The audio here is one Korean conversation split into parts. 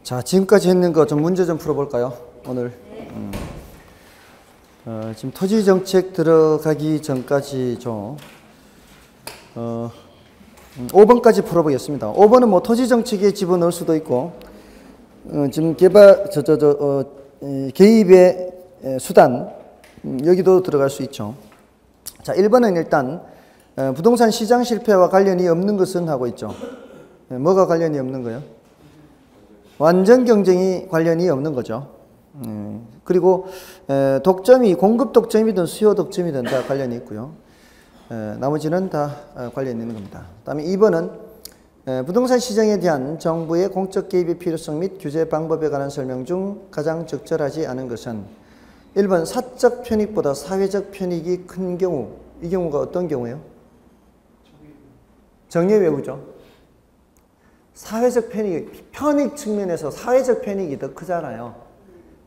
자, 지금까지 했는 거 좀 문제 좀 풀어볼까요? 오늘. 지금 토지정책 들어가기 전까지 좀 5번까지 풀어보겠습니다. 5번은 뭐 토지정책에 집어넣을 수도 있고 지금 개발 개입의 수단 여기도 들어갈 수 있죠. 자, 1번은 일단 부동산 시장 실패와 관련이 없는 것은 하고 있죠. 뭐가 관련이 없는 거예요? 완전 경쟁이 관련이 없는 거죠. 그리고 독점이 공급 독점이든 수요 독점이든 다 관련이 있고요. 나머지는 다 관련이 있는 겁니다. 다음에 2번은 부동산 시장에 대한 정부의 공적 개입의 필요성 및 규제 방법에 관한 설명 중 가장 적절하지 않은 것은 1번 사적 편익보다 사회적 편익이 큰 경우. 이 경우가 어떤 경우예요? 정예외부죠. 사회적 편익 측면에서 사회적 편익이 더 크잖아요.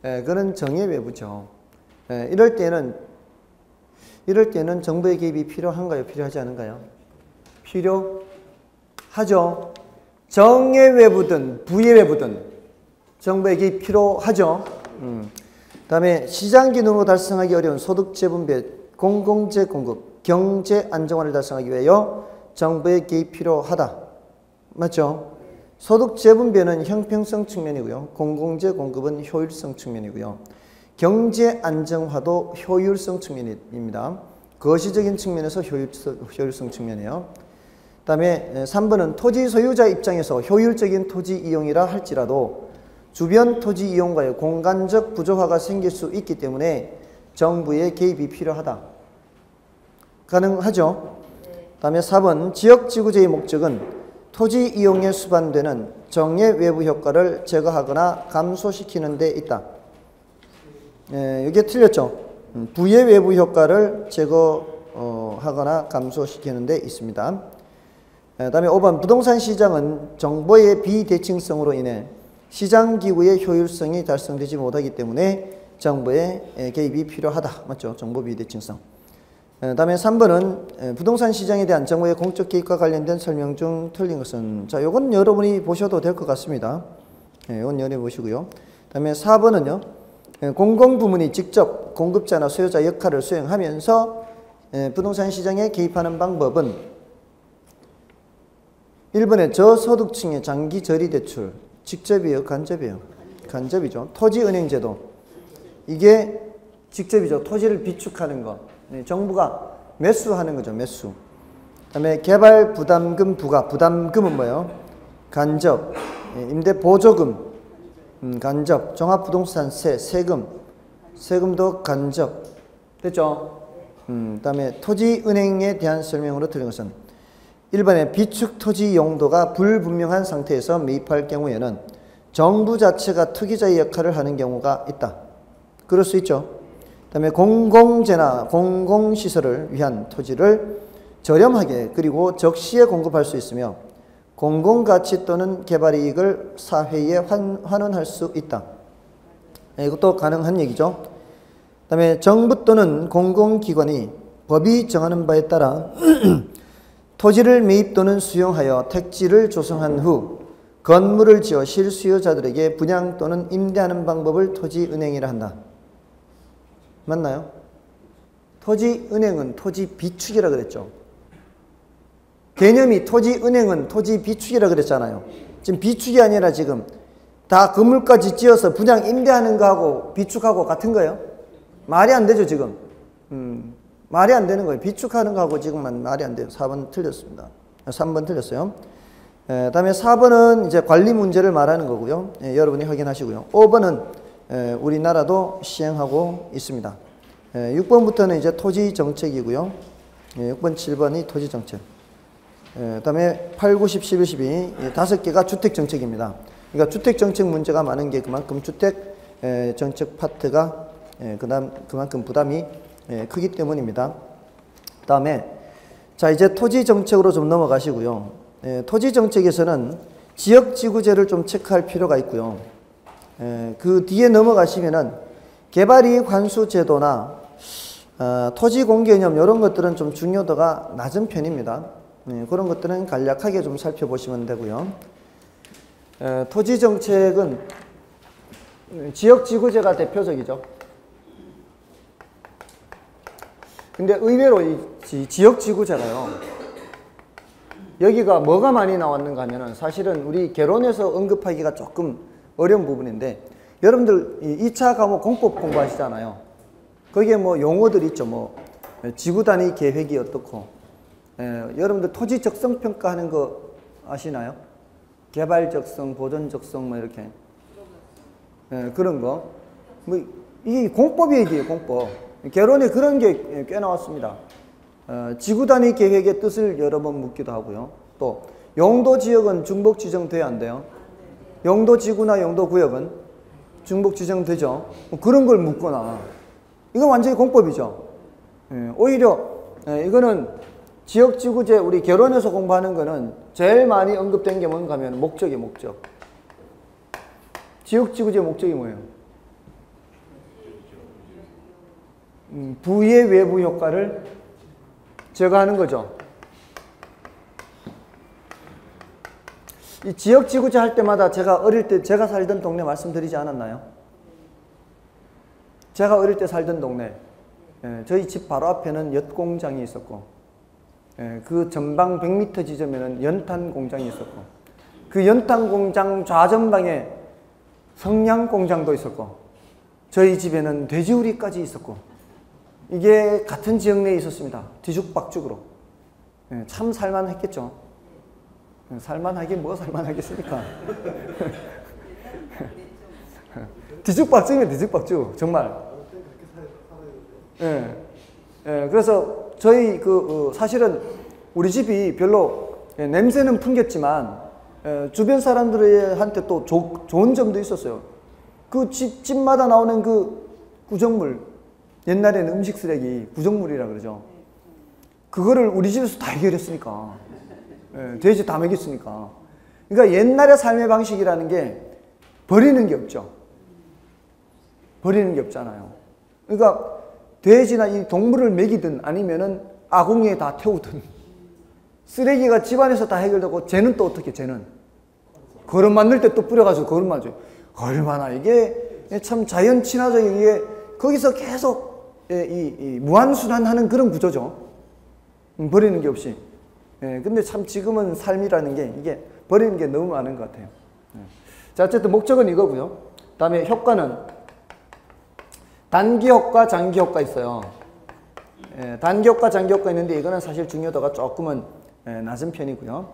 그건 정예외부죠. 이럴 때는 정부의 개입이 필요한가요? 필요하지 않은가요? 필요하죠. 정예외부든 부예외부든 정부의 개입 필요하죠. 다음에 시장 기능으로 달성하기 어려운 소득 재분배, 공공재 공급, 경제 안정화를 달성하기 위하여 정부의 개입 필요하다. 맞죠? 소득 재분배는 형평성 측면이고요. 공공재 공급은 효율성 측면이고요. 경제 안정화도 효율성 측면입니다. 거시적인 측면에서 효율성 측면이에요. 그 다음에 3번은 토지 소유자 입장에서 효율적인 토지 이용이라 할지라도 주변 토지 이용과의 공간적 부조화가 생길 수 있기 때문에 정부의 개입이 필요하다. 가능하죠? 그 다음에 4번 지역지구제의 목적은 토지 이용에 수반되는 정예 외부 효과를 제거하거나 감소시키는 데 있다. 이게 틀렸죠? 부의 외부 효과를 제거하거나 감소시키는 데 있습니다. 다음에 5번 부동산 시장은 정보의 비대칭성으로 인해 시장기구의 효율성이 달성되지 못하기 때문에 정부의 개입이 필요하다. 맞죠? 정보 비대칭성. 다음에 3번은 부동산 시장에 대한 정부의 공적 개입과 관련된 설명 중 틀린 것은, 자, 요건 여러분이 보셔도 될 것 같습니다. 요건 여러보시고요. 다음에 4번은요, 공공부문이 직접 공급자나 수요자 역할을 수행하면서 부동산 시장에 개입하는 방법은 1번에 저소득층의 장기 저리 대출, 직접이에요, 간접이에요? 간접이죠. 토지은행제도, 이게 직접이죠. 토지를 비축하는 거. 정부가 매수하는 거죠. 매수. 그 다음에 개발 부담금 부과. 부담금은 뭐예요? 간접. 임대 보조금. 간접. 종합부동산세. 세금. 세금도 간접. 됐죠? 그 다음에 토지은행에 대한 설명으로 틀린 것은 1번에 비축 토지 용도가 불분명한 상태에서 매입할 경우에는 정부 자체가 투기자의 역할을 하는 경우가 있다. 그럴 수 있죠. 그 다음에 공공재나 공공시설을 위한 토지를 저렴하게 그리고 적시에 공급할 수 있으며 공공가치 또는 개발이익을 사회에 환원할 수 있다. 이것도 가능한 얘기죠. 그 다음에 정부 또는 공공기관이 법이 정하는 바에 따라 토지를 매입 또는 수용하여 택지를 조성한 후 건물을 지어 실수요자들에게 분양 또는 임대하는 방법을 토지은행이라 한다. 맞나요? 토지은행은 토지 비축이라 그랬죠. 개념이 토지은행은 토지 비축이라 그랬잖아요. 지금 비축이 아니라 지금 다 건물까지 지어서 분양 임대하는 거하고 비축하고 같은 거예요. 말이 안 되죠, 지금. 말이 안 되는 거예요. 비축하는 거하고 지금은 말이 안 돼요. 4번 틀렸습니다. 3번 틀렸어요. 다음에 4번은 이제 관리 문제를 말하는 거고요. 여러분이 확인하시고요. 5번은 우리나라도 시행하고 있습니다. 6번부터는 이제 토지 정책이고요. 6번, 7번이 토지 정책. 다음에 8, 9, 10, 11, 12 5개가 주택 정책입니다. 그러니까 주택 정책 문제가 많은 게 그만큼 주택 정책 파트가 그만큼 부담이 크기 때문입니다. 다음에 자, 이제 토지 정책으로 좀 넘어가시고요. 토지 정책에서는 지역지구제를 좀 체크할 필요가 있고요. 그 뒤에 넘어가시면은 개발이익 환수 제도나 토지 공개념 이런 것들은 좀 중요도가 낮은 편입니다. 그런 것들은 간략하게 좀 살펴보시면 되고요. 토지 정책은 지역지구제가 대표적이죠. 근데 의외로 이 지역지구제가요, 여기가 뭐가 많이 나왔는가 하면은 사실은 우리 개론에서 언급하기가 조금 어려운 부분인데, 여러분들 2차 과목 공법 공부하시잖아요. 거기에 뭐 용어들 있죠. 뭐 지구 단위 계획이 어떻고, 여러분들 토지 적성 평가하는 거 아시나요? 개발 적성, 보존 적성 뭐 이렇게 그런 거. 뭐 이게 공법 얘기예요, 공법. 개론에 그런 게 꽤 나왔습니다. 지구 단위 계획의 뜻을 여러 번 묻기도 하고요. 또 용도 지역은 중복 지정돼야 안 돼요? 용도 지구나 용도 구역은 중복 지정되죠. 뭐 그런 걸 묻거나, 이건 완전히 공법이죠. 오히려 이거는 지역지구제, 우리 개론에서 공부하는 거는 제일 많이 언급된 게 뭔가 하면 목적이에요, 목적. 지역지구제 목적이 뭐예요? 부의 외부 효과를 제거하는 거죠. 이 지역지구제 할 때마다 제가 어릴 때 제가 살던 동네 말씀드리지 않았나요? 제가 어릴 때 살던 동네, 저희 집 바로 앞에는 엿공장이 있었고, 그 전방 100m 지점에는 연탄 공장이 있었고, 그 연탄 공장 좌전방에 성냥 공장도 있었고, 저희 집에는 돼지우리까지 있었고, 이게 같은 지역 내에 있었습니다. 뒤죽박죽으로. 참 살만했겠죠. 살만하긴 뭐가 살만하겠습니까? 뒤죽박죽이면 뒤죽박죽, 정말. 그래서 저희 사실은 우리 집이 별로 냄새는 풍겼지만 주변 사람들한테 또 좋은 점도 있었어요. 그 집마다 나오는 그 구정물, 옛날에는 음식 쓰레기 구정물이라 그러죠. 그거를 우리 집에서 다 해결했으니까. 돼지 다 먹였으니까. 그러니까 옛날의 삶의 방식이라는 게 버리는 게 없죠. 버리는 게 없잖아요. 그러니까 돼지나 이 동물을 먹이든 아니면은 아궁이에 다 태우든, 쓰레기가 집안에서 다 해결되고, 쟤는 또 어떻게, 쟤는 거름 만들 때 또 뿌려가지고 거름 만져요. 얼마나 이게 참 자연 친화적인, 이게 거기서 계속 이 무한순환하는 그런 구조죠. 버리는 게 없이. 근데 참 지금은 삶이라는 게 이게 버리는 게 너무 많은 것 같아요. 자, 어쨌든 목적은 이거고요. 다음에 효과는 단기 효과, 장기 효과 있어요. 단기 효과, 장기 효과 있는데 이거는 사실 중요도가 조금은 낮은 편이고요.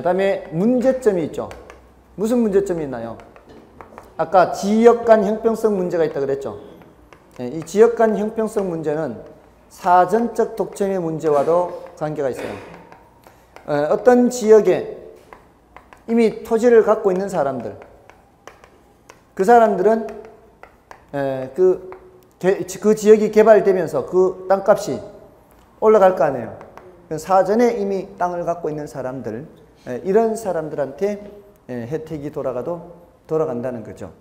다음에 문제점이 있죠. 무슨 문제점이 있나요? 아까 지역 간 형평성 문제가 있다 그랬죠. 이 지역 간 형평성 문제는 사전적 독점의 문제와도 관계가 있어요. 어떤 지역에 이미 토지를 갖고 있는 사람들, 그 사람들은 그 지역이 개발되면서 그 땅값이 올라갈 거 아니에요. 사전에 이미 땅을 갖고 있는 사람들, 이런 사람들한테 혜택이 돌아간다는 거죠.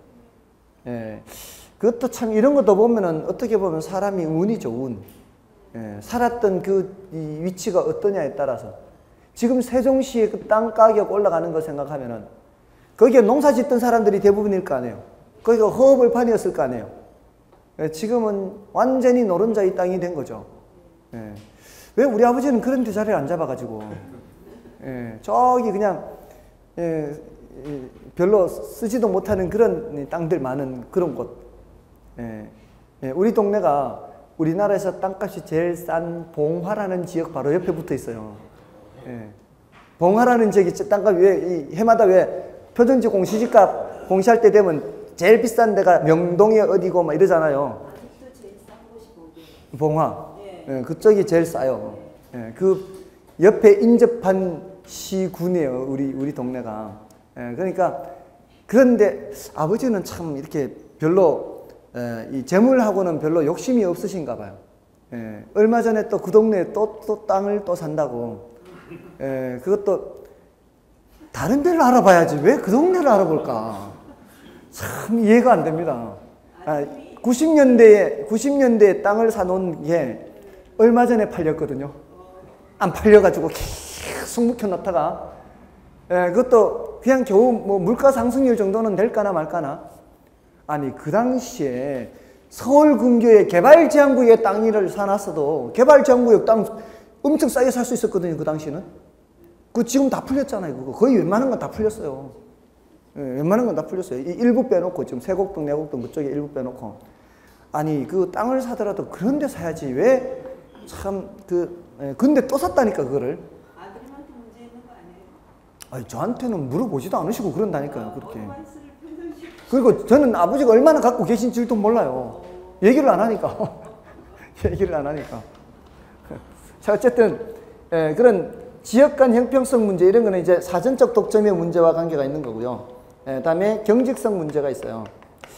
그것도 참, 이런 것도 보면은 어떻게 보면 사람이 운이죠, 운. 살았던 이 위치가 어떠냐에 따라서. 지금 세종시의 그 땅 가격 올라가는 거 생각하면은 거기에 농사 짓던 사람들이 대부분일 거 아니에요. 거기가 허허벌판이었을 거 아니에요. 지금은 완전히 노른자의 땅이 된 거죠. 왜 우리 아버지는 그런 데 자리를 안 잡아가지고 저기 그냥 별로 쓰지도 못하는 그런 땅들 많은 그런 곳. 우리 동네가 우리나라에서 땅값이 제일 싼 봉화라는 지역 바로 옆에 붙어 있어요. 봉화라는 지역이 땅값이 왜 해마다 왜 표준지 공시지값 공시할 때 되면 제일 비싼 데가 명동이 어디고 막 이러잖아요. 봉화. 그쪽이 제일 싸요. 그 옆에 인접한 시군이에요, 우리 동네가. 그러니까, 그런데 아버지는 참 이렇게 별로 이 재물하고는 별로 욕심이 없으신가 봐요. 얼마 전에 또 그 동네에 또 땅을 또 산다고. 그것도 다른 데를 알아봐야지 왜 그 동네를 알아볼까? 참 이해가 안 됩니다. 90년대에 땅을 사놓은 게 얼마 전에 팔렸거든요. 안 팔려가지고 계속 묵혀놨다가, 그것도 그냥 겨우 뭐 물가 상승률 정도는 될까나 말까나. 아니 그 당시에 서울 근교에 개발제한구역에 땅을 사놨어도 개발제한구역 땅 엄청 싸게 살 수 있었거든요. 그 당시는. 그 지금 다 풀렸잖아요. 그거 거의 웬만한 건 다 풀렸어요. 예, 웬만한 건 다 풀렸어요. 일부 빼놓고 지금 세곡동, 내곡동 그쪽에 일부 빼놓고. 아니 그 땅을 사더라도 그런 데 사야지 왜 참 근데 또 샀다니까 그거를. 아들한테 문제 있는 거 아니에요? 아니 저한테는 물어보지도 않으시고 그런다니까요. 그렇게. 그리고 저는 아버지가 얼마나 갖고 계신지도 몰라요. 얘기를 안 하니까. 얘기를 안 하니까. 자, 어쨌든, 그런 지역 간 형평성 문제, 이런 거는 이제 사전적 독점의 문제와 관계가 있는 거고요. 다음에 경직성 문제가 있어요.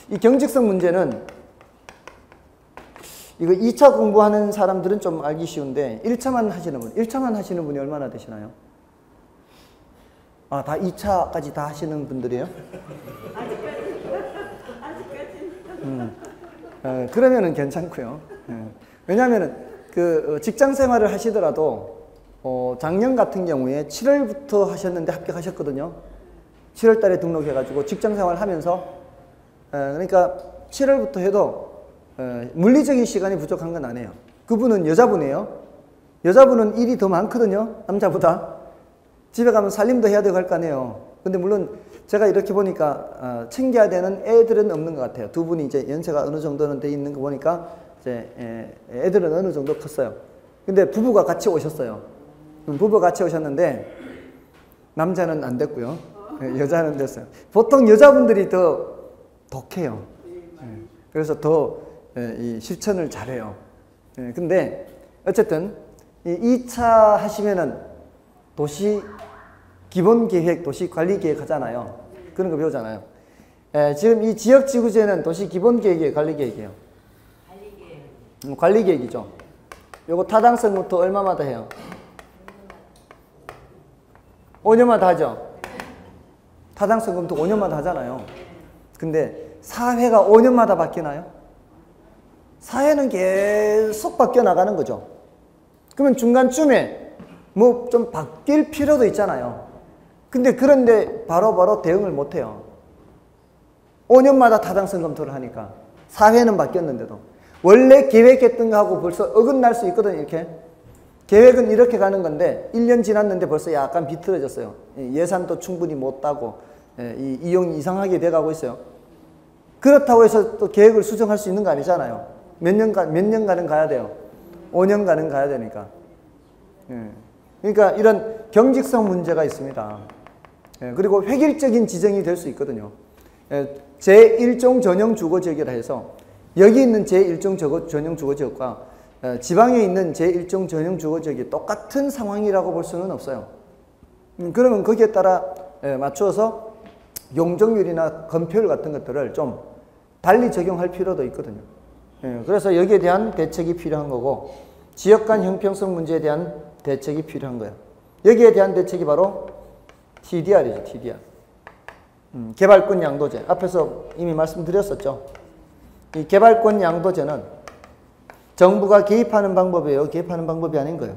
이 경직성 문제는, 이거 2차 공부하는 사람들은 좀 알기 쉬운데, 1차만 하시는 분, 1차만 하시는 분이 얼마나 되시나요? 아, 다 2차까지 다 하시는 분들이에요? 그러면은 괜찮고요. 왜냐하면은 그 직장 생활을 하시더라도 작년 같은 경우에 7월부터 하셨는데 합격하셨거든요. 7월 달에 등록해가지고 직장 생활 하면서 그러니까 7월부터 해도 물리적인 시간이 부족한 건 아니에요. 그분은 여자분이에요. 여자분은 일이 더 많거든요. 남자보다. 집에 가면 살림도 해야 되고 할 거 아니에요. 근데 물론 제가 이렇게 보니까 챙겨야 되는 애들은 없는 것 같아요. 두 분이 이제 연세가 어느 정도는 돼 있는 거 보니까 이제 애들은 어느 정도 컸어요. 근데 부부가 같이 오셨어요. 부부가 같이 오셨는데 남자는 안 됐고요. 여자는 됐어요. 보통 여자분들이 더 독해요. 그래서 더 이 실천을 잘해요. 근데 어쨌든 이 2차 하시면은 도시 기본계획, 도시관리계획 하잖아요. 그런 거 배우잖아요. 지금 이 지역지구제는 도시기본계획이에요, 관리계획이에요? 관리계획. 관리계획이죠. 요거 타당성부터 얼마마다 해요? 5년마다 하죠? 타당성부터 5년마다 하잖아요. 근데 사회가 5년마다 바뀌나요? 사회는 계속 바뀌어 나가는 거죠. 그러면 중간쯤에 뭐 좀 바뀔 필요도 있잖아요. 근데 그런데 바로바로 대응을 못해요. 5년마다 타당성 검토를 하니까. 사회는 바뀌었는데도. 원래 계획했던 거하고 벌써 어긋날 수 있거든요. 이렇게. 계획은 이렇게 가는 건데 1년 지났는데 벌써 약간 비틀어졌어요. 예산도 충분히 못 따고 이용이 이상하게 돼가고 있어요. 그렇다고 해서 또 계획을 수정할 수 있는 거 아니잖아요. 몇 년간은 가야 돼요. 5년간은 가야 되니까. 그러니까 이런 경직성 문제가 있습니다. 그리고 획일적인 지정이 될 수 있거든요. 제1종 전용 주거지역이라 해서 여기 있는 제1종 전용 주거지역과 지방에 있는 제1종 전용 주거지역이 똑같은 상황이라고 볼 수는 없어요. 그러면 거기에 따라 맞추어서 용적률이나 건폐율 같은 것들을 좀 달리 적용할 필요도 있거든요. 그래서 여기에 대한 대책이 필요한 거고 지역 간 형평성 문제에 대한 대책이 필요한 거예요. 여기에 대한 대책이 바로 TDR이죠. TDR. 개발권 양도제. 앞에서 이미 말씀드렸었죠. 이 개발권 양도제는 정부가 개입하는 방법이에요. 개입하는 방법이 아닌 거예요.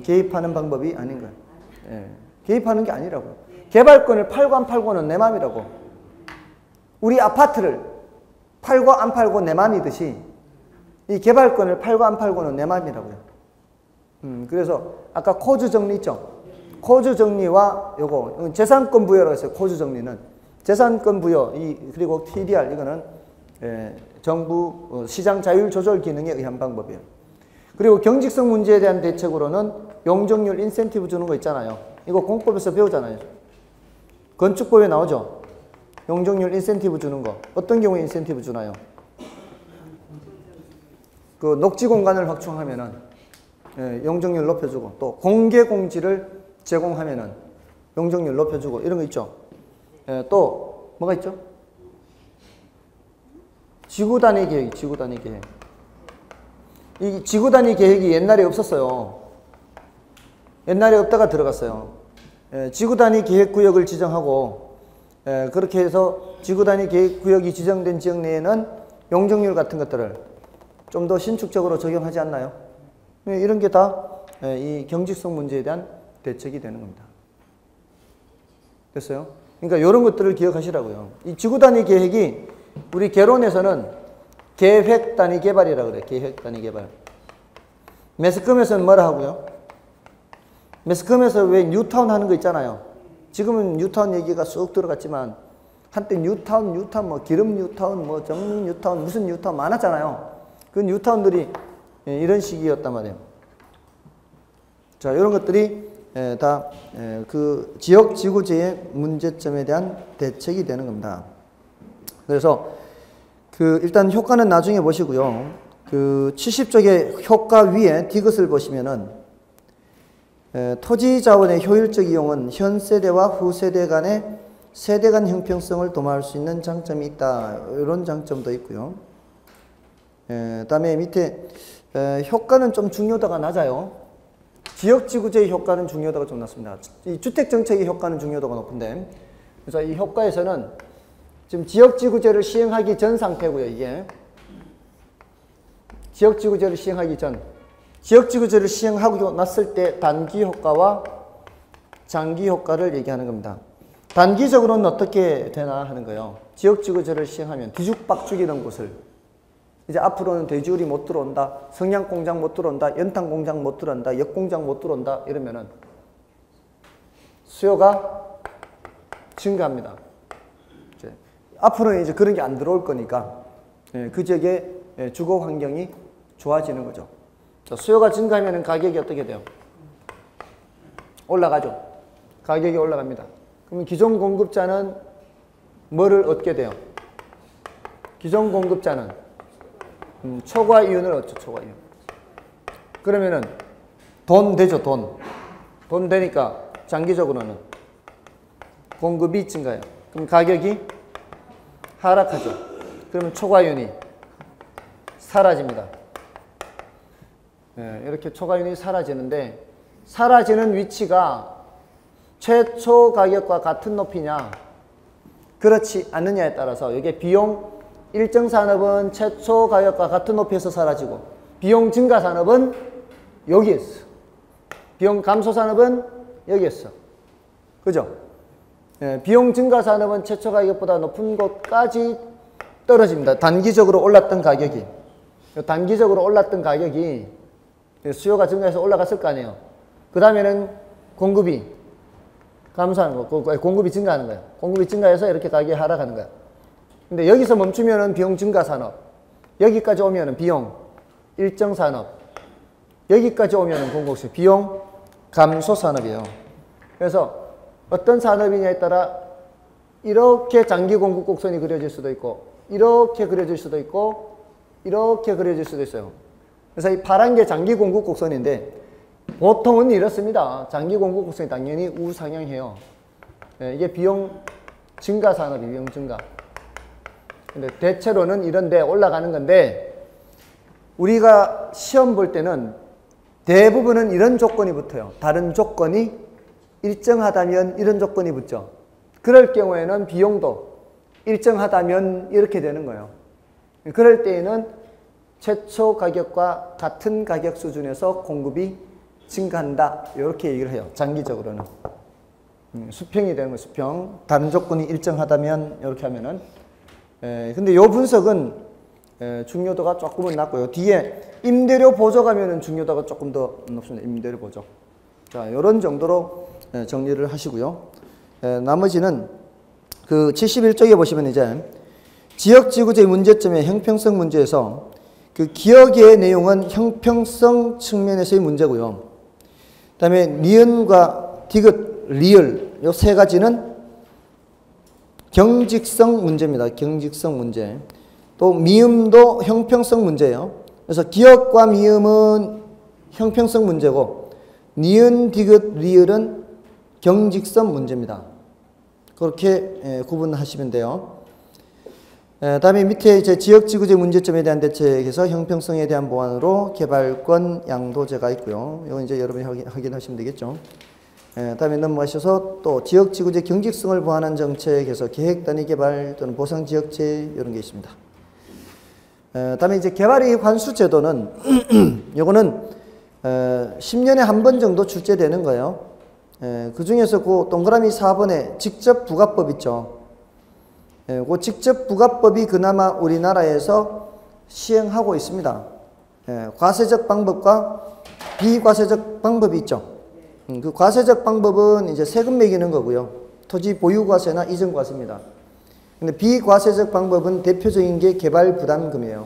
개입하는 방법이 아닌 거예요. 개입하는 게 아니라고요. 개발권을 팔고 안 팔고는 내 맘이라고. 우리 아파트를 팔고 안 팔고 내 맘이듯이 이 개발권을 팔고 안 팔고는 내 맘이라고요. 그래서 아까 코주 정리 있죠? 코주 정리와 요거 재산권 부여라고 했어요. 코주 정리는 재산권 부여 그리고 TDR 이거는 정부 시장 자율 조절 기능에 의한 방법이에요. 그리고 경직성 문제에 대한 대책으로는 용적률 인센티브 주는 거 있잖아요. 이거 공법에서 배우잖아요. 건축법에 나오죠. 용적률 인센티브 주는 거. 어떤 경우에 인센티브 주나요? 그 녹지 공간을 확충하면은 용적률 높여주고 또 공개 공지를 제공하면은 용적률 높여주고 이런 거 있죠. 또 뭐가 있죠? 지구 단위 계획, 지구 단위 계획. 이 지구 단위 계획이 옛날에 없었어요. 옛날에 없다가 들어갔어요. 지구 단위 계획 구역을 지정하고 그렇게 해서 지구 단위 계획 구역이 지정된 지역 내에는 용적률 같은 것들을 좀 더 신축적으로 적용하지 않나요? 이런 게 다 이 경직성 문제에 대한 대책이 되는 겁니다. 됐어요? 그러니까 이런 것들을 기억하시라고요. 이 지구 단위 계획이 우리 개론에서는 계획 단위 개발이라고 그래요. 계획 단위 개발. 매스컴에서는 뭐라 하고요? 매스컴에서 왜 뉴타운 하는 거 있잖아요. 지금은 뉴타운 얘기가 쑥 들어갔지만 한때 뉴타운, 뭐 기름 뉴타운, 뭐 정리 뉴타운, 무슨 뉴타운 많았잖아요. 그 뉴타운들이 이런 식이었단 말이에요. 자, 이런 것들이 다 그 지역 지구제의 문제점에 대한 대책이 되는 겁니다. 그래서 그 일단 효과는 나중에 보시고요. 그 70쪽의 효과 위에 디귿을 보시면은 토지 자원의 효율적 이용은 현 세대와 후 세대 간의 세대 간 형평성을 도모할 수 있는 장점이 있다. 이런 장점도 있고요. 그다음에 밑에 효과는 좀 중요도가 낮아요. 지역지구제의 효과는 중요도가 좀 낮습니다. 이 주택정책의 효과는 중요도가 높은데, 그래서 이 효과에서는 지금 지역지구제를 시행하기 전 상태고요. 이게 지역지구제를 시행하기 전, 지역지구제를 시행하고 났을 때 단기 효과와 장기 효과를 얘기하는 겁니다. 단기적으로는 어떻게 되나 하는 거예요. 지역지구제를 시행하면 뒤죽박죽이던 곳을 이제 앞으로는 돼지우리 못 들어온다, 성냥공장 못 들어온다, 연탄공장 못 들어온다, 역공장 못 들어온다 이러면은 수요가 증가합니다. 앞으로는 이제 그런 게 안 들어올 거니까 그 지역의 주거 환경이 좋아지는 거죠. 수요가 증가하면 가격이 어떻게 돼요? 올라가죠. 가격이 올라갑니다. 그러면 기존 공급자는 뭐를 얻게 돼요? 기존 공급자는 초과 이윤을 얻죠. 초과 이윤. 그러면은 돈 되죠. 돈 되니까 장기적으로는 공급이 증가해요. 그럼 가격이 하락하죠. 그러면 초과이윤이 사라집니다. 이렇게 초과이윤이 사라지는데, 사라지는 위치가 최초 가격과 같은 높이냐 그렇지 않느냐에 따라서 이게 비용 일정 산업은 최초 가격과 같은 높이에서 사라지고, 비용 증가 산업은 여기에 있어. 비용 감소 산업은 여기에 있어. 그죠? 비용 증가 산업은 최초 가격보다 높은 곳까지 떨어집니다. 단기적으로 올랐던 가격이. 단기적으로 올랐던 가격이 수요가 증가해서 올라갔을 거 아니에요. 그 다음에는 공급이 감소하는 거, 공급이 증가하는 거예요. 공급이 증가해서 이렇게 가격이 하락하는 거예요. 근데 여기서 멈추면은 비용 증가 산업, 여기까지 오면은 비용 일정 산업, 여기까지 오면은 공급수 비용 감소 산업이에요. 그래서 어떤 산업이냐에 따라 이렇게 장기 공급 곡선이 그려질 수도 있고, 이렇게 그려질 수도 있고, 이렇게 그려질 수도 있어요. 그래서 이 파란 게 장기 공급 곡선인데 보통은 이렇습니다. 장기 공급 곡선이 당연히 우상향해요. 이게 비용 증가 산업이 비용 증가. 근데 대체로는 이런데 올라가는 건데, 우리가 시험 볼 때는 대부분은 이런 조건이 붙어요. 다른 조건이 일정하다면 이런 조건이 붙죠. 그럴 경우에는 비용도 일정하다면 이렇게 되는 거예요. 그럴 때에는 최초 가격과 같은 가격 수준에서 공급이 증가한다. 이렇게 얘기를 해요. 장기적으로는. 수평이 되는 거예요. 수평. 다른 조건이 일정하다면 이렇게 하면은. 근데 이 분석은 중요도가 조금은 낮고요. 뒤에 임대료 보조가면은 중요도가 조금 더 높습니다. 임대료 보조. 자, 이런 정도로 정리를 하시고요. 나머지는 그 71쪽에 보시면 이제 지역지구제 문제점의 형평성 문제에서 그 기억의 내용은 형평성 측면에서의 문제고요. 그 다음에 니은과 디귿, 리을 이 세 가지는 경직성 문제입니다. 경직성 문제. 또 미음도 형평성 문제예요. 그래서 기역과 미음은 형평성 문제고, 니은, 디귿, 리을은 경직성 문제입니다. 그렇게 구분하시면 돼요. 다음에 밑에 이제 지역지구제 문제점에 대한 대책에서 형평성에 대한 보완으로 개발권 양도제가 있고요. 이건 이제 여러분이 확인하시면 되겠죠. 다음에 넘어가셔서 또 지역지구제 경직성을 보완한 정책에서 계획단위 개발 또는 보상지역제 이런 게 있습니다. 다음에 이제 개발이익 환수제도는 요거는 10년에 한 번 정도 출제되는 거예요. 그 중에서 그 동그라미 4번에 직접 부가법 있죠. 그 직접 부가법이 그나마 우리나라에서 시행하고 있습니다. 과세적 방법과 비과세적 방법이 있죠. 그 과세적 방법은 이제 세금 매기는 거고요. 토지 보유과세나 이전과세입니다. 근데 비과세적 방법은 대표적인 게 개발부담금이에요.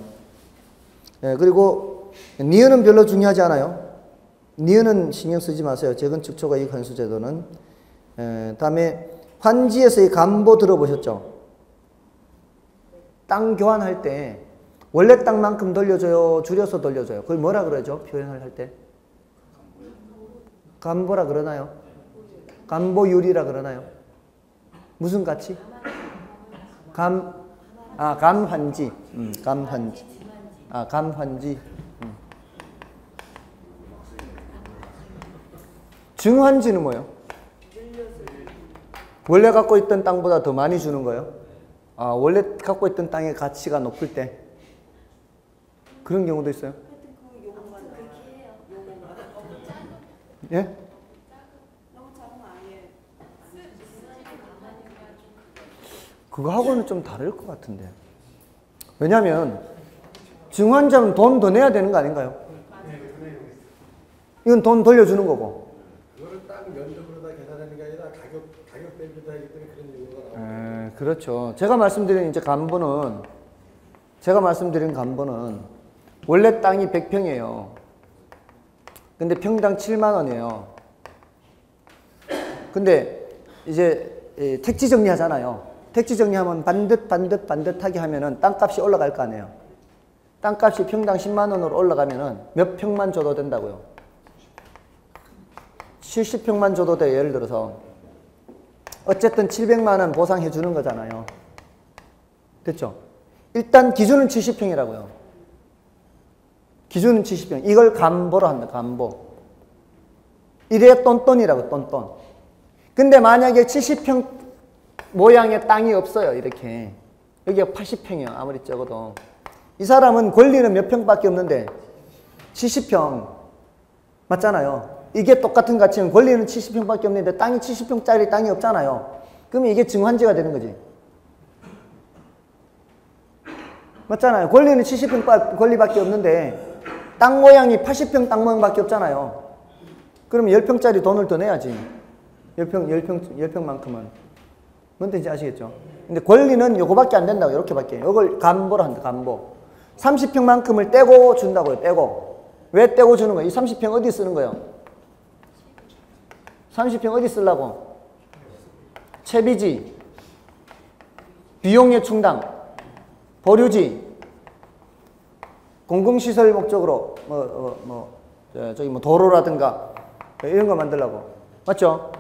그리고 니은은 별로 중요하지 않아요. 니은은 신경 쓰지 마세요. 재건축 초과이익 환수 제도는. 다음에 환지에서의 감보 들어보셨죠? 땅 교환할 때 원래 땅만큼 돌려줘요? 줄여서 돌려줘요? 그걸 뭐라 그러죠? 표현을 할 때? 감보라 그러나요? 감보율이라 그러나요? 무슨 가치? 감환지. 감환지. 감환지. 증환지는 뭐예요? 원래 갖고 있던 땅보다 더 많이 주는 거예요? 원래 갖고 있던 땅의 가치가 높을 때 그런 경우도 있어요? 예? 그거하고는 좀 다를 것 같은데. 왜냐하면 증환자는 돈 더 내야 되는 거 아닌가요? 이건 돈 돌려주는 거고. 그거를 딱 면적으로 다 계산하는 게 아니라 가격 대비도 하기 때문에 그런 이유가 나와요. 그렇죠. 제가 말씀드린 간보는 원래 땅이 100평이에요. 근데 평당 7만 원이에요. 근데 이제 택지 정리하잖아요. 택지 정리하면 반듯하게 하면은 땅값이 올라갈 거 아니에요. 땅값이 평당 10만 원으로 올라가면은 몇 평만 줘도 된다고요? 70평만 줘도 돼. 예를 들어서 어쨌든 700만 원 보상해 주는 거잖아요. 됐죠? 일단 기준은 70평이라고요. 기준은 70평. 이걸 감보로 한다. 감보. 이래 똔똔이라고 똔똔. 근데 만약에 70평 모양의 땅이 없어요. 이렇게. 여기가 80평이에요. 아무리 적어도. 이 사람은 권리는 몇 평밖에 없는데 70평. 맞잖아요. 이게 똑같은 가치는 권리는 70평밖에 없는데 땅이 70평짜리 땅이 없잖아요. 그러면 이게 증환지가 되는 거지. 맞잖아요. 권리는 70평 권리밖에 없는데 땅 모양이 80평 땅 모양밖에 없잖아요. 그러면 10평짜리 돈을 더 내야지. 10평만큼은. 뭔 뜻인지 아시겠죠? 근데 권리는 요거밖에 안 된다고. 요렇게밖에. 이걸 감보로 한다. 감보. 30평만큼을 떼고 준다고요. 떼고. 왜 떼고 주는 거예요? 이 30평 어디 쓰는 거예요? 30평 어디 쓰려고? 채비지, 비용의 충당, 보류지, 공공시설 목적으로 저기 도로라든가 이런 거 만들려고. 맞죠?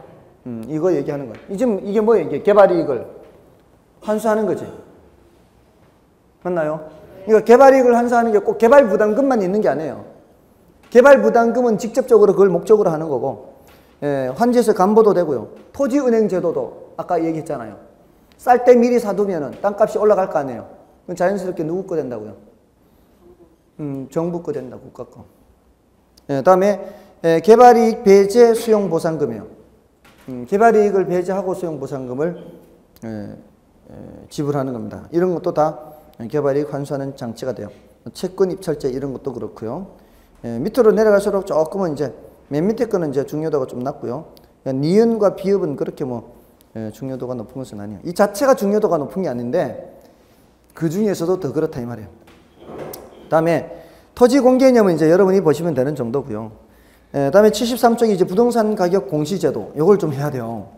이거 얘기하는 거예요. 지금 이게 뭐예요? 이게 개발이익을 환수하는 거지. 맞나요? 그러니까 개발이익을 환수하는 게 꼭 개발부담금만 있는 게 아니에요. 개발부담금은 직접적으로 그걸 목적으로 하는 거고, 환지에서 감보도 되고요. 토지은행제도도 아까 얘기했잖아요. 쌀 때 미리 사두면은 땅값이 올라갈 거 아니에요. 그건 자연스럽게 누구 거 된다고요? 정부 거 된다, 국가 거. 다음에 개발이익 배제 수용보상금이에요. 개발이익을 배제하고 수용보상금을 지불하는 겁니다. 이런 것도 다 개발이익 환수하는 장치가 돼요. 채권 입찰제 이런 것도 그렇고요. 밑으로 내려갈수록 조금은 이제 맨 밑에 거는 이제 중요도가 좀 낮고요. 니은과 비읍은 그렇게 중요도가 높은 것은 아니에요. 이 자체가 중요도가 높은 게 아닌데 그 중에서도 더 그렇다 이 말이에요. 다음에 토지 공개념은 이제 여러분이 보시면 되는 정도고요. 다음에 73쪽이 이제 부동산 가격 공시제도. 이걸 좀 해야 돼요.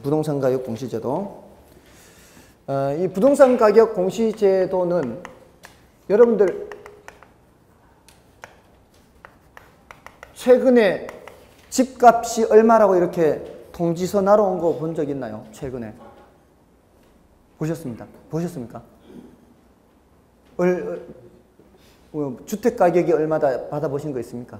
부동산 가격 공시제도. 이 부동산 가격 공시제도는 여러분들 최근에 집값이 얼마라고 이렇게 통지서 날아온 거 본 적 있나요? 최근에 보셨습니까? 주택 가격이 얼마다 받아보신 거 있습니까?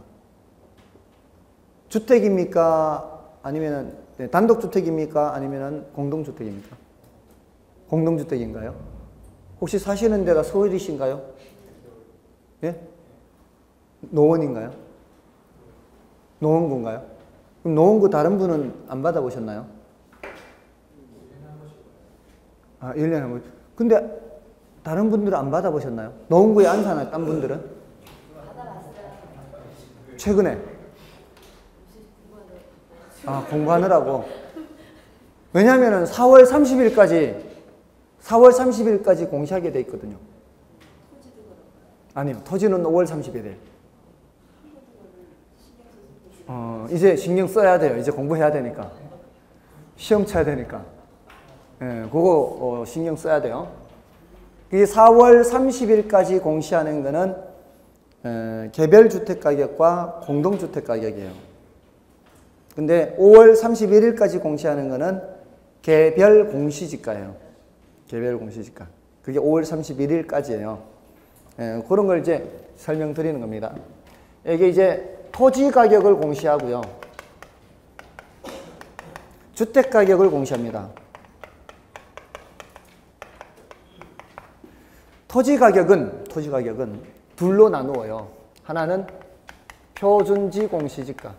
주택입니까? 아니면 단독주택입니까? 아니면 공동주택입니까? 공동주택인가요? 혹시 사시는 데가 서울이신가요? 예? 노원인가요? 노원구인가요? 그럼 노원구 다른 분은 안 받아보셨나요? 아, 1년에 한 번. 근데 다른 분들은 안 받아보셨나요? 노원구에 안 사나, 딴 분들은? 최근에? 아, 공부하느라고. 왜냐면은 4월 30일까지 공시하게 돼 있거든요. 아니요, 토지는 5월 30일에. 이제 신경 써야 돼요. 이제 공부해야 되니까. 시험 쳐야 되니까. 예, 그거 신경 써야 돼요. 이 4월 30일까지 공시하는 거는 개별 주택 가격과 공동주택 가격이에요. 근데 5월 31일까지 공시하는 거는 개별 공시지가예요. 개별 공시지가. 그게 5월 31일까지예요. 그런 걸 이제 설명드리는 겁니다. 이게 이제 토지 가격을 공시하고요. 주택 가격을 공시합니다. 토지 가격은 둘로 나누어요. 하나는 표준지 공시지가,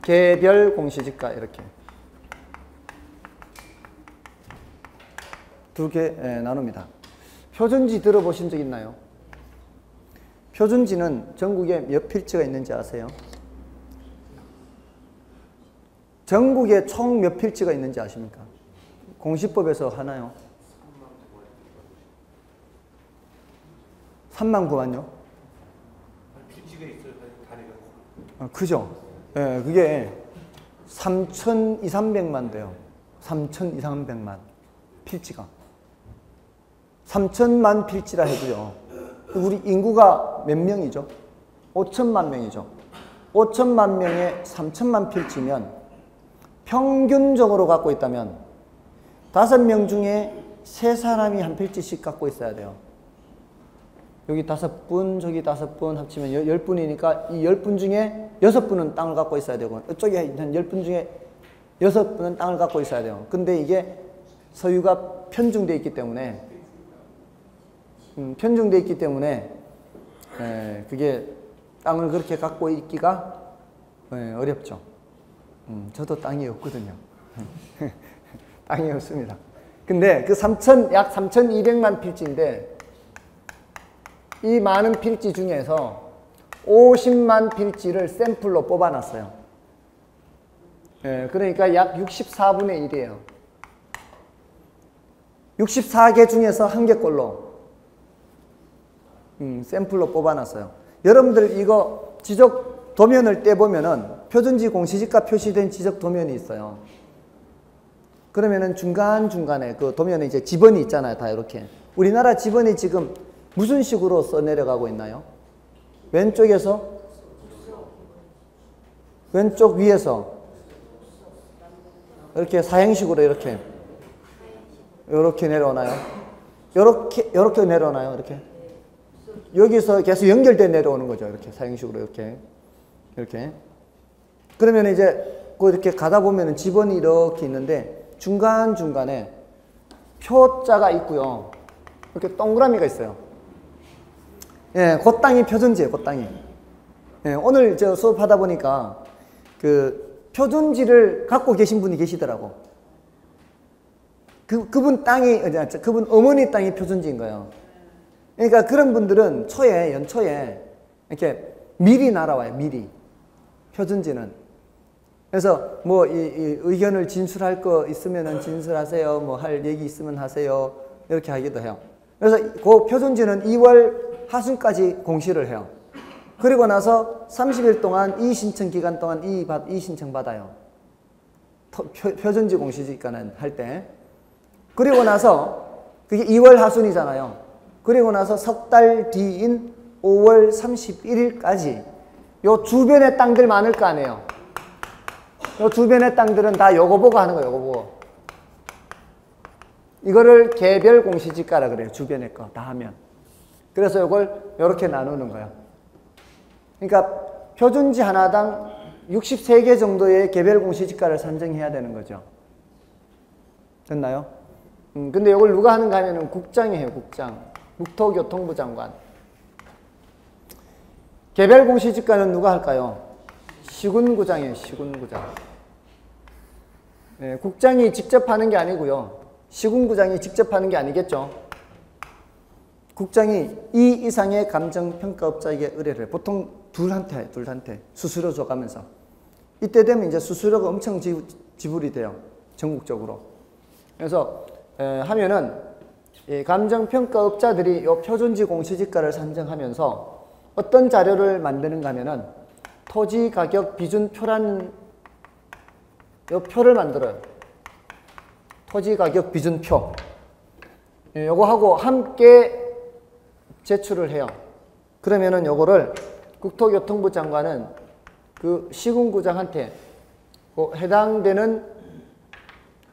개별 공시지가 이렇게 두 개 나눕니다. 표준지 들어보신 적 있나요? 표준지는 전국에 몇 필지가 있는지 아세요? 전국에 총 몇 필지가 있는지 아십니까? 공시법에서 하나요? 3만 9만요? 필지가 있어요. 다리가. 그죠? 예, 그게 3,200~300만 돼요. 3,200~300만 필지가. 3,000만 필지라 해도요. 우리 인구가 몇 명이죠? 5천만 명이죠. 5천만 명에 3천만 필지면 평균적으로 갖고 있다면 5명 중에 3사람이 한 필지씩 갖고 있어야 돼요. 여기 5분, 저기 5분 합치면 10분이니까 이 10분 중에 6분은 땅을 갖고 있어야 되고 이쪽에 한 10분 중에 6분은 땅을 갖고 있어야 돼요. 근데 이게 소유가 편중되어 있기 때문에 그게 땅을 그렇게 갖고 있기가 어렵죠. 저도 땅이 없거든요. 땅이 없습니다. 근데 그 약 3,200만 필지인데 이 많은 필지 중에서 50만 필지를 샘플로 뽑아놨어요. 그러니까 약 64분의 1이에요. 64개 중에서 1개꼴로 샘플로 뽑아놨어요. 여러분들 이거 지적 도면을 떼보면은 표준지 공시지가 표시된 지적 도면이 있어요. 그러면은 중간중간에 그 도면에 이제 지번이 있잖아요. 다 이렇게. 우리나라 지번이 지금 무슨 식으로 써내려가고 있나요? 왼쪽에서? 왼쪽 위에서? 이렇게 사행식으로 이렇게 내려오나요? 이렇게 내려오나요? 이렇게? 여기서 계속 연결돼 내려오는 거죠. 이렇게 사행식으로 이렇게. 그러면 이제 이렇게 가다 보면은 지번이 이렇게 있는데 중간중간에 표자가 있고요. 이렇게 동그라미가 있어요. 그 땅이 표준지예요. 그 땅이. 오늘 저 수업하다 보니까 그 표준지를 갖고 계신 분이 계시더라고. 그분 어머니 땅이 표준지인 거예요. 그러니까 그런 분들은 연초에 이렇게 미리 날아와요. 미리. 표준지는. 그래서 뭐 이 의견을 진술할 거 있으면은 진술하세요. 뭐 할 얘기 있으면 하세요. 이렇게 하기도 해요. 그래서 그 표준지는 2월 하순까지 공시를 해요. 그리고 나서 30일 동안 이 신청 기간 동안 이 신청 받아요. 표준지 공시지가는 할 때. 그리고 나서 그게 2월 하순이잖아요. 그리고 나서 석 달 뒤인 5월 31일까지 요 주변의 땅들 많을 거 아니에요. 요 주변의 땅들은 다 요거 보고 하는 거예요. 요거 보고. 이거를 개별 공시지가라 그래요. 주변의 거 다 하면. 그래서 이걸 이렇게 나누는 거예요. 그러니까 표준지 하나당 63개 정도의 개별 공시지가를 산정해야 되는 거죠. 됐나요? 근데 이걸 누가 하는가 하면은 국장이 해요. 국장. 국토교통부 장관. 개별 공시지가는 누가 할까요? 시군구장이에요. 시군구장. 네, 국장이 직접 하는 게 아니고요. 시군구장이 직접 하는 게 아니겠죠. 국장이 이 이상의 감정평가업자에게 의뢰를 해. 보통 둘한테 수수료 줘가면서. 이때 되면 이제 수수료가 엄청 지불이 돼요. 전국적으로. 그래서 하면은 이 감정평가업자들이 이 표준지 공시지가를 산정하면서 어떤 자료를 만드는가 하면은 토지가격비준표라는 이 표를 만들어요. 토지가격비준표. 요거하고 함께 제출을 해요. 그러면은 요거를 국토교통부 장관은 그 시군구장한테 그 해당되는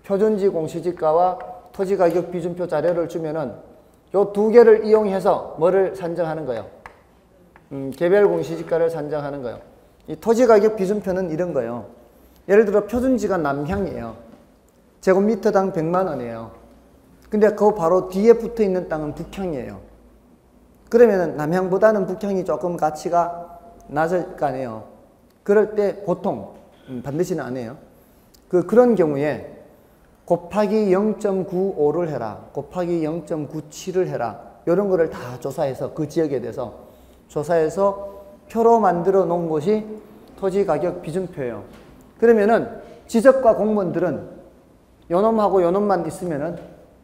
표준지 공시지가와 토지가격비준표 자료를 주면은 요 두 개를 이용해서 뭐를 산정하는 거예요? 개별 공시지가를 산정하는 거예요. 이 토지가격비준표는 이런 거예요. 예를 들어 표준지가 남향이에요. 제곱미터당 100만 원이에요. 근데 그 바로 뒤에 붙어 있는 땅은 북향이에요. 그러면은 남향보다는 북향이 조금 가치가 낮을 거 아니에요. 그럴 때 보통 반드시는 안 해요. 그런 경우에 곱하기 0.95를 해라. 곱하기 0.97을 해라. 이런 거를 다 조사해서 그 지역에 대해서 조사해서 표로 만들어 놓은 것이 토지가격 비준표예요. 그러면은 지적과 공무원들은 요놈하고 요놈만 있으면은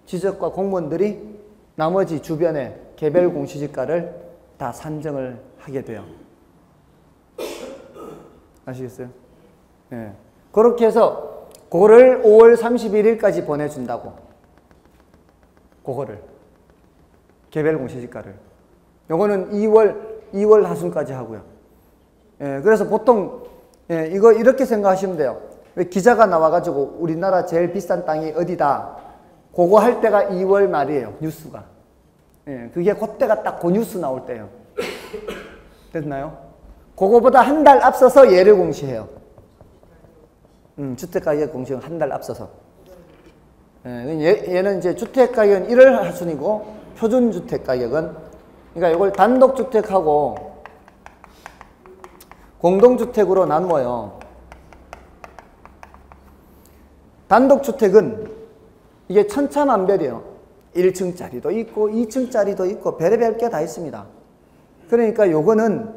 지적과 공무원들이 나머지 주변에 개별 공시지가를 다 산정을 하게 돼요. 아시겠어요? 네. 그렇게 해서 그거를 5월 31일까지 보내준다고. 그거를. 개별 공시지가를. 요거는 2월 하순까지 하고요. 예, 그래서 보통 이거 이렇게 생각하시면 돼요. 왜 기자가 나와가지고 우리나라 제일 비싼 땅이 어디다. 그거 할 때가 2월 말이에요. 뉴스가. 예, 그게 그때가 딱 그 뉴스 나올 때예요. 됐나요? 그거보다 한 달 앞서서 얘를 공시해요. 주택가격 공시는 한 달 앞서서. 예, 얘는 이제 주택가격은 1월 하순이고 표준주택가격은 그러니까 이걸 단독주택하고 공동주택으로 나누어요. 단독주택은 이게 천차만별이에요. 1층짜리도 있고 2층짜리도 있고 별의별 게 다 있습니다. 그러니까 요거는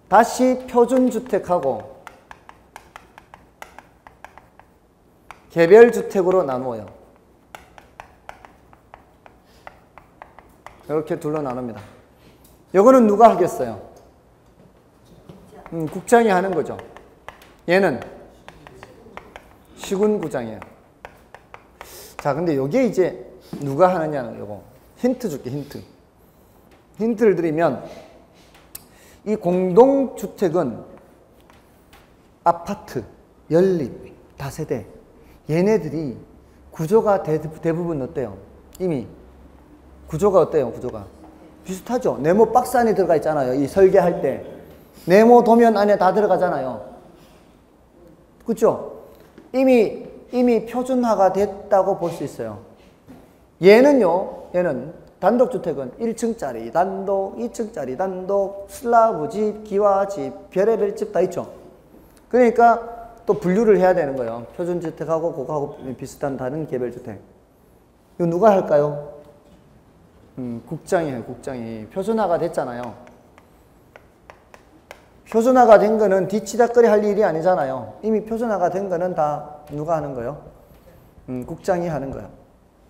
다시 표준주택하고 개별주택으로 나누어요. 이렇게 둘로 나눕니다. 요거는 누가 하겠어요? 국장이 하는 거죠. 얘는 시군구장이에요. 자, 근데 요게 이제 누가 하느냐는 요거. 힌트 줄게, 힌트. 힌트를 드리면 이 공동주택은 아파트, 연립, 다세대 얘네들이 구조가 대부분 어때요? 이미 구조가 어때요? 구조가 비슷하죠? 네모 박스 안에 들어가 있잖아요. 이 설계할 때 네모 도면 안에 다 들어가잖아요. 그렇죠? 이미 표준화가 됐다고 볼 수 있어요. 얘는 단독주택은 1층짜리 단독, 2층짜리 단독, 슬라브집, 기와집, 별의별 집 다 있죠. 그러니까 또 분류를 해야 되는 거예요. 표준주택하고 그거하고 비슷한 다른 개별주택. 이거 누가 할까요? 국장이 해요. 국장이. 표준화가 됐잖아요. 표준화가 된 거는 뒤치다거리 할 일이 아니잖아요. 이미 표준화가 된 거는 다 누가 하는 거예요? 국장이 하는 거예요.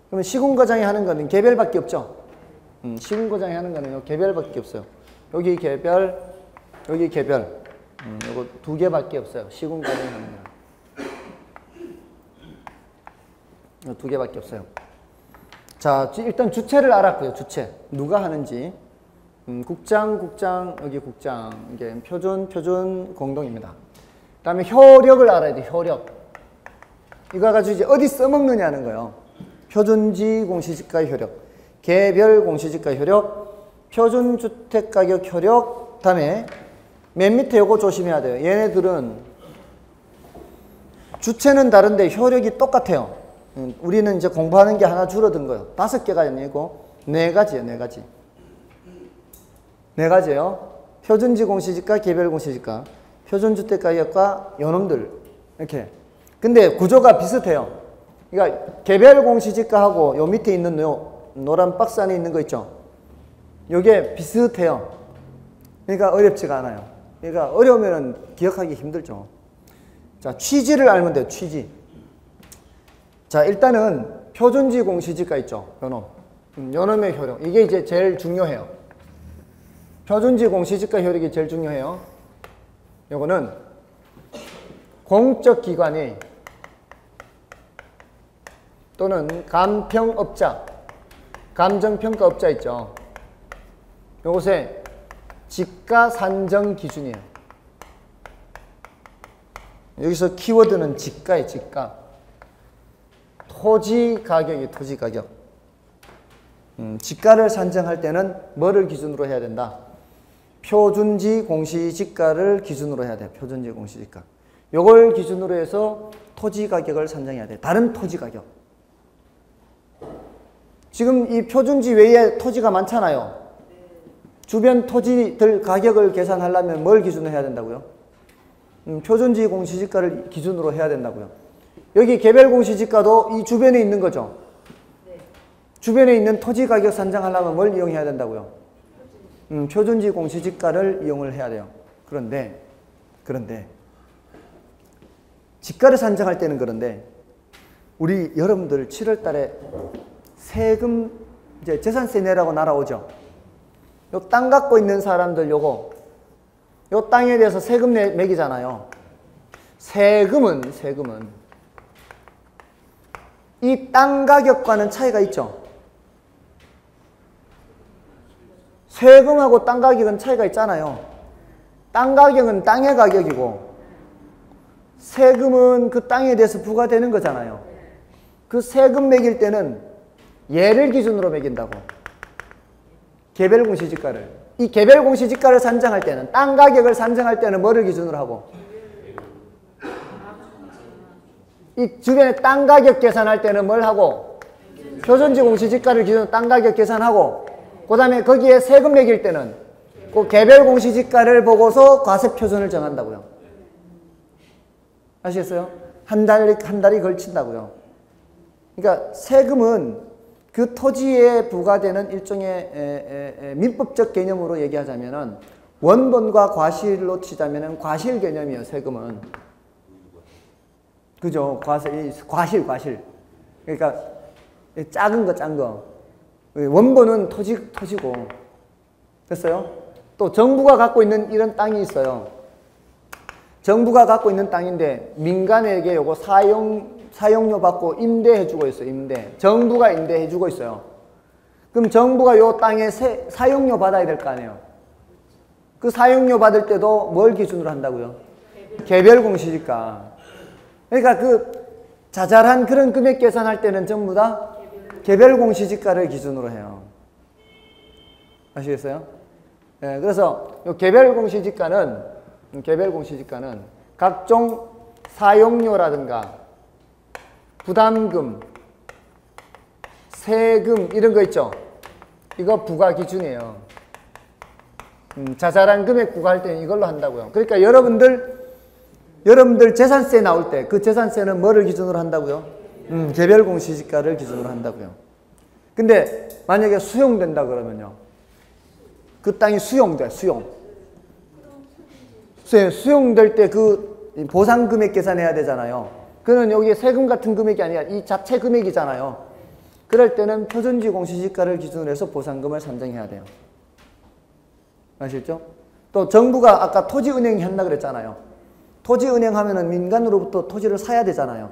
그러면 시군구장이 하는 거는 개별밖에 없죠. 시군구장이 하는 거는 개별밖에 없어요. 여기 개별, 여기 개별. 요거 두 개밖에 없어요. 시군구장이 하는 거. 두 개밖에 없어요. 자, 일단 주체를 알았고요. 주체. 누가 하는지. 국장, 여기 국장. 이게 표준 공동입니다. 그 다음에 효력을 알아야 돼요. 효력. 이거 가지고 이제 어디 써먹느냐는 거예요. 표준지 공시지가 효력, 개별 공시지가 효력, 표준주택가격 효력, 그 다음에 맨 밑에 요거 조심해야 돼요. 얘네들은 주체는 다른데 효력이 똑같아요. 우리는 이제 공부하는 게 하나 줄어든 거예요. 5개가 아니고 4가지예요. 4가지. 4가지예요. 표준지 공시지가, 개별 공시지가, 표준주택 가격과 요놈들 이렇게. 근데 구조가 비슷해요. 그러니까 개별 공시지가하고 요 밑에 있는 요 노란 박스 안에 있는 거 있죠. 요게 비슷해요. 그러니까 어렵지가 않아요. 그러니까 어려우면 기억하기 힘들죠. 자, 취지를 알면 돼요. 취지. 자, 일단은 표준지 공시지가 있죠. 요놈. 요놈의 효력. 이게 이제 제일 중요해요. 표준지 공시지가 효력이 제일 중요해요. 요거는 공적 기관이 또는 감평업자, 감정평가업자 있죠. 요것의 지가 산정 기준이에요. 여기서 키워드는 지가예요. 지가. 토지 가격이 토지 가격. 지가를 산정할 때는 뭐를 기준으로 해야 된다? 표준지 공시지가를 기준으로 해야 돼요. 표준지 공시지가. 요걸 기준으로 해서 토지 가격을 산정해야 돼요. 다른 토지 가격. 지금 이 표준지 외에 토지가 많잖아요. 주변 토지들 가격을 계산하려면 뭘 기준으로 해야 된다고요? 표준지 공시지가를 기준으로 해야 된다고요. 여기 개별 공시지가도 이 주변에 있는 거죠. 주변에 있는 토지 가격 산정하려면 뭘 이용해야 된다고요? 표준지 공시지가를 이용을 해야 돼요. 그런데 지가를 산정할 때는 그런데 우리 여러분들 7월 달에 세금 이제 재산세 내라고 날아오죠. 요 땅 갖고 있는 사람들 요거 요 땅에 대해서 세금 매기잖아요. 세금은 이 땅 가격과는 차이가 있죠. 세금하고 땅 가격은 차이가 있잖아요. 땅 가격은 땅의 가격이고 세금은 그 땅에 대해서 부과되는 거잖아요. 그 세금 매길 때는 얘를 기준으로 매긴다고. 개별 공시지가를. 이 개별 공시지가를 산정할 때는 땅 가격을 산정할 때는 뭐를 기준으로 하고? 이 주변에 땅 가격 계산할 때는 뭘 하고? 표준지 공시지가를 기준으로 땅 가격 계산하고 그 다음에 거기에 세금 매길 때는 그 개별 공시지가를 보고서 과세 표준을 정한다고요. 아시겠어요? 한 달이 걸친다고요. 그러니까 세금은 그 토지에 부과되는 일종의 민법적 개념으로 얘기하자면은 원본과 과실로 치자면은 과실 개념이에요. 세금은. 그죠? 과실. 그러니까 작은 거, 짠 거. 원본은 토지고. 됐어요? 또 정부가 갖고 있는 이런 땅이 있어요. 정부가 갖고 있는 땅인데 민간에게 요거 사용료 받고 임대해주고 있어요. 임대. 정부가 임대해주고 있어요. 그럼 정부가 요 땅에 사용료 받아야 될 거 아니에요. 그 사용료 받을 때도 뭘 기준으로 한다고요? 개별 공시지가. 그러니까 그 자잘한 그런 금액 계산할 때는 전부 다 개별 공시지가를 기준으로 해요. 아시겠어요? 네, 그래서 요 개별 공시지가는 각종 사용료라든가 부담금, 세금 이런 거 있죠? 이거 부과 기준이에요. 자잘한 금액 부과할 때는 이걸로 한다고요. 그러니까 여러분들 재산세 나올 때 그 재산세는 뭐를 기준으로 한다고요? 개별 공시지가를 기준으로 한다고요. 근데 만약에 수용된다 그러면요. 그 땅이 수용될 때 그 보상 금액 계산해야 되잖아요. 그는 여기 세금 같은 금액이 아니라 이 자체 금액이잖아요. 그럴 때는 표준지 공시지가를 기준으로 해서 보상금을 산정해야 돼요. 아시겠죠? 또 정부가 아까 토지은행이 한다 그랬잖아요. 토지은행 하면은 민간으로부터 토지를 사야 되잖아요.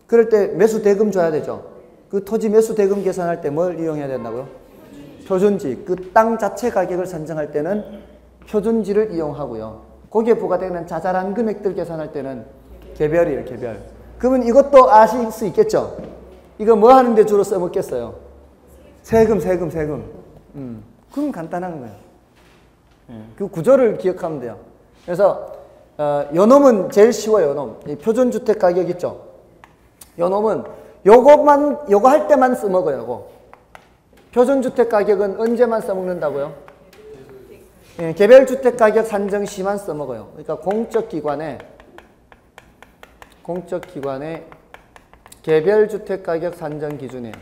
그럴 때 매수대금 줘야 되죠. 그 토지 매수대금 계산할 때 뭘 이용해야 된다고요? 표준지. 그 땅 자체 가격을 산정할 때는 표준지를 이용하고요. 거기에 부과되는 자잘한 금액들 계산할 때는 개별이에요. 개별. 그러면 이것도 아실 수 있겠죠? 이거 뭐 하는데 주로 써먹겠어요? 세금. 그럼 간단한 거예요. 그 구조를 기억하면 돼요. 그래서 요놈은 제일 쉬워요. 요놈. 이 표준주택 가격 있죠? 요놈은 요거 할 때만 써먹어요. 요거. 표준주택 가격은 언제만 써먹는다고요? 개별주택 가격 산정 시만 써먹어요. 그러니까 공적기관의 개별주택 가격 산정 기준이에요.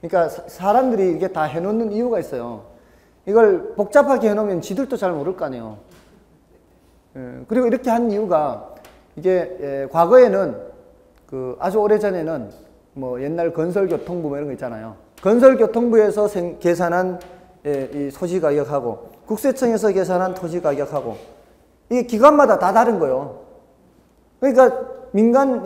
그러니까 사람들이 이게 다 해놓는 이유가 있어요. 이걸 복잡하게 해놓으면 지들도 잘 모를 거 아니에요. 그리고 이렇게 한 이유가 이게 과거에는 그 아주 오래전에는 뭐 옛날 건설교통부 뭐 이런 거 있잖아요. 건설교통부에서 계산한 이 소지 가격하고 국세청에서 계산한 토지 가격하고 이게 기관마다 다 다른 거예요. 그러니까 민간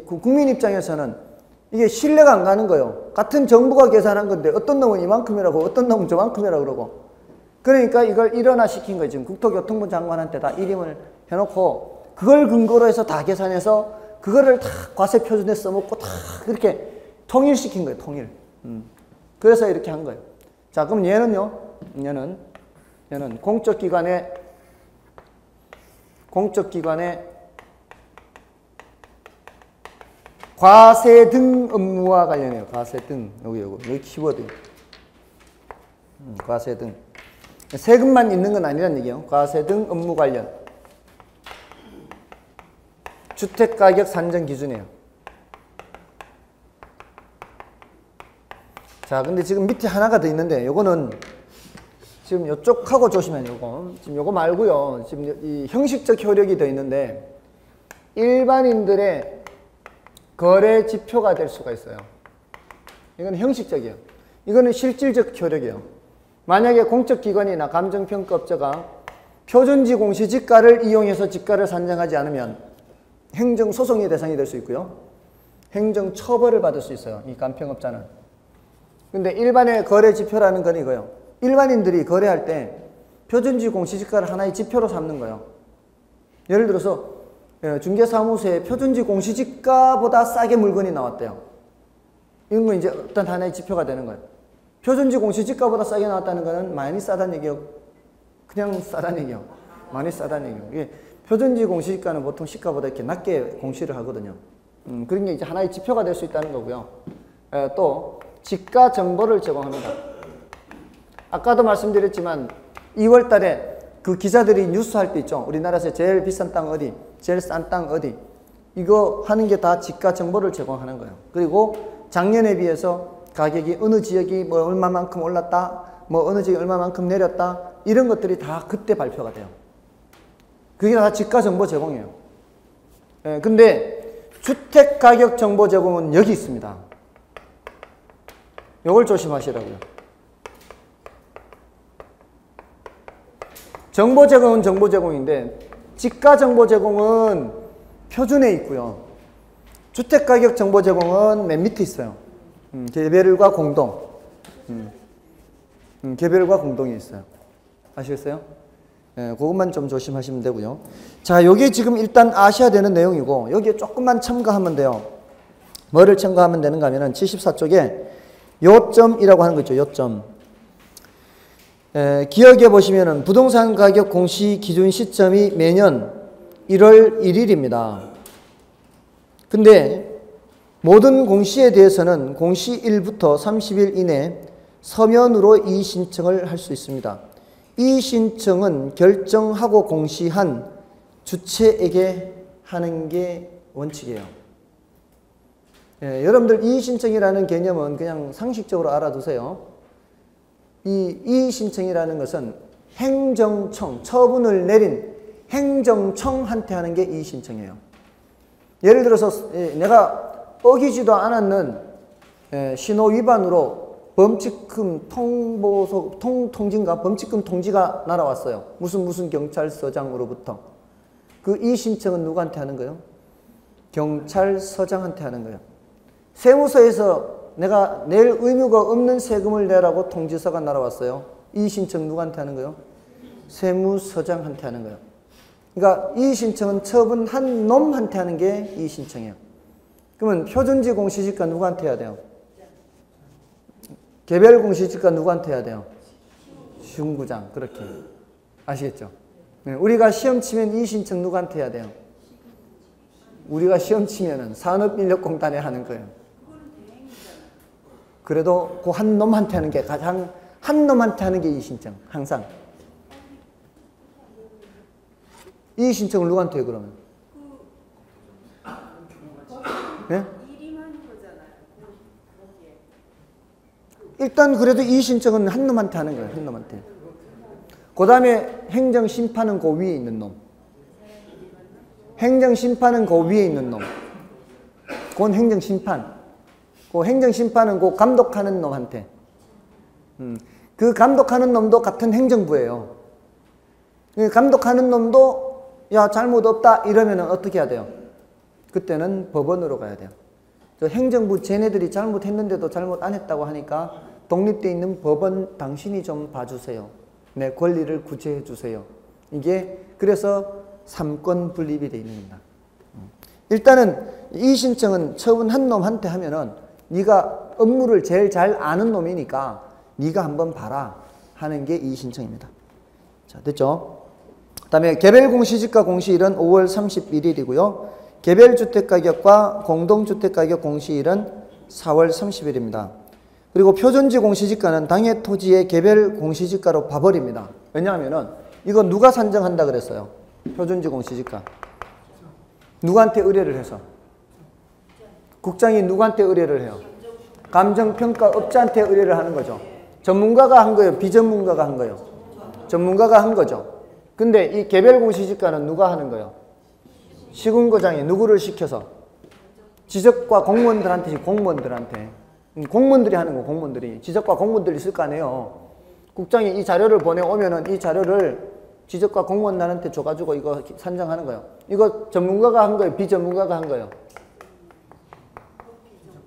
국민 입장에서는 이게 신뢰가 안 가는 거예요. 같은 정부가 계산한 건데 어떤 놈은 이만큼이라고 어떤 놈은 저만큼이라고 그러고. 그러니까 이걸 일원화시킨 거예요. 지금 국토교통부 장관한테 다 일임을 해놓고 그걸 근거로 해서 다 계산해서 그거를 다 과세 표준에 써먹고 다 그렇게 통일시킨 거예요. 통일. 그래서 이렇게 한 거예요. 자, 그럼 얘는요. 얘는 공적기관의 과세 등 업무와 관련해요. 과세 등. 여기 키워드. 과세 등. 세금만 있는 건 아니란 얘기예요. 과세 등 업무 관련. 주택가격 산정 기준이에요. 자, 근데 지금 밑에 하나가 더 있는데, 요거는 지금 요쪽하고 조심해요. 지금 요거 말고요. 지금 이 형식적 효력이 더 있는데, 일반인들의 거래 지표가 될 수가 있어요. 이건 형식적이에요. 이거는 실질적 효력이에요. 만약에 공적기관이나 감정평가업자가 표준지 공시지가를 이용해서 지가를 산정하지 않으면 행정소송의 대상이 될 수 있고요. 행정처벌을 받을 수 있어요. 이 감평업자는. 근데 일반의 거래 지표라는 건 이거예요. 일반인들이 거래할 때 표준지 공시지가를 하나의 지표로 삼는 거예요. 예를 들어서 중개사무소에 표준지 공시지가보다 싸게 물건이 나왔대요. 이건 이제 어떤 하나의 지표가 되는 거예요. 표준지 공시지가보다 싸게 나왔다는 거는 많이 싸다는 얘기예요. 그냥 싸다는 얘기예요. 많이 싸다는 얘기예요. 이게 표준지 공시지가는 보통 시가보다 이렇게 낮게 공시를 하거든요. 그런 게 이제 하나의 지표가 될 수 있다는 거고요. 또 지가 정보를 제공합니다. 아까도 말씀드렸지만 2월 달에 그 기자들이 뉴스 할 때 있죠. 우리나라에서 제일 비싼 땅 어디, 제일 싼 땅 어디. 이거 하는 게 다 지가 정보를 제공하는 거예요. 그리고 작년에 비해서 가격이 어느 지역이 뭐 얼마만큼 올랐다, 뭐 어느 지역이 얼마만큼 내렸다, 이런 것들이 다 그때 발표가 돼요. 그게 다 지가 정보 제공이에요. 근데 주택가격 정보 제공은 여기 있습니다. 요걸 조심하시라고요. 정보 제공은 정보 제공인데 지가 정보 제공은 표준에 있고요. 주택가격 정보 제공은 맨 밑에 있어요. 개별과 공동. 개별과 공동이 있어요. 아시겠어요? 그것만 좀 조심하시면 되고요. 자, 요게 지금 일단 아셔야 되는 내용이고 여기에 조금만 첨가하면 돼요. 뭐를 첨가하면 되는가 하면은 74쪽에 요점이라고 하는 거 있죠. 요점. 기억해 보시면은 부동산 가격 공시 기준 시점이 매년 1월 1일입니다. 근데 모든 공시에 대해서는 공시일부터 30일 이내 서면으로 이의 신청을 할 수 있습니다. 이의 신청은 결정하고 공시한 주체에게 하는 게 원칙이에요. 여러분들 이의 신청이라는 개념은 그냥 상식적으로 알아두세요. 이 이의 신청이라는 것은 행정청, 처분을 내린 행정청한테 하는 게 이의 신청이에요. 예를 들어서 내가 어기지도 않았는 신호 위반으로 범칙금 통지인가 범칙금 통지가 날아왔어요. 무슨 경찰서장으로부터. 그 이의 신청은 누구한테 하는 거예요? 경찰서장한테 하는 거예요. 세무서에서 내가 낼 의무가 없는 세금을 내라고 통지서가 날아왔어요. 이의 신청 누구한테 하는 거예요? 세무서장한테 하는 거예요. 그러니까 이의 신청은 처분한 놈한테 하는 게 이의 신청이에요. 그러면 표준지 공시지가 누구한테 해야 돼요? 개별 공시지가 누구한테 해야 돼요? 시군구장. 그렇게. 아시겠죠? 우리가 시험 치면 이의 신청 누구한테 해야 돼요? 우리가 시험 치면은 산업인력공단에 하는 거예요. 그래도 그 한 놈한테 하는 게 가장 한 놈한테 하는 게 이의신청 항상. 이의신청을 누구한테 해요 그러면? 네? 일단 그래도 이의신청은 한 놈한테 하는 거예요. 한 놈한테. 그 다음에 행정심판은 그 위에 있는 놈. 행정심판은 그 위에 있는 놈. 그건 행정심판. 그 행정심판은 그 감독하는 놈한테. 그 감독하는 놈도 같은 행정부예요. 감독하는 놈도 야 잘못 없다 이러면 어떻게 해야 돼요? 그때는 법원으로 가야 돼요. 저 행정부 쟤네들이 잘못했는데도 잘못 안 했다고 하니까 독립되어 있는 법원 당신이 좀 봐주세요. 내 권리를 구제해 주세요. 이게 그래서 3권 분립이 되어 있는 겁니다. 일단은 이 신청은 처분 한 놈한테 하면은 네가 업무를 제일 잘 아는 놈이니까 네가 한번 봐라 하는 게 이 신청입니다. 자, 됐죠? 그 다음에 개별 공시지가 공시일은 5월 31일이고요. 개별주택가격과 공동주택가격 공시일은 4월 30일입니다. 그리고 표준지 공시지가는 당해 토지의 개별 공시지가로 봐버립니다. 왜냐하면은 이거 누가 산정한다 그랬어요? 표준지 공시지가. 누구한테 의뢰를 해서? 국장이 누구한테 의뢰를 해요? 감정평가업자한테 의뢰를 하는 거죠. 전문가가 한 거예요? 비전문가가 한 거예요? 전문가가 한 거죠. 근데 이 개별 공시지가는 누가 하는 거예요? 시군구장이 누구를 시켜서? 지적과 공무원들한테, 공무원들이 하는 거, 공무원들이. 지적과 공무원들이 있을 거 아니에요. 국장이 이 자료를 보내오면은 이 자료를 지적과 공무원들한테 줘가지고 이거 산정하는 거예요. 이거 전문가가 한 거예요? 비전문가가 한 거예요?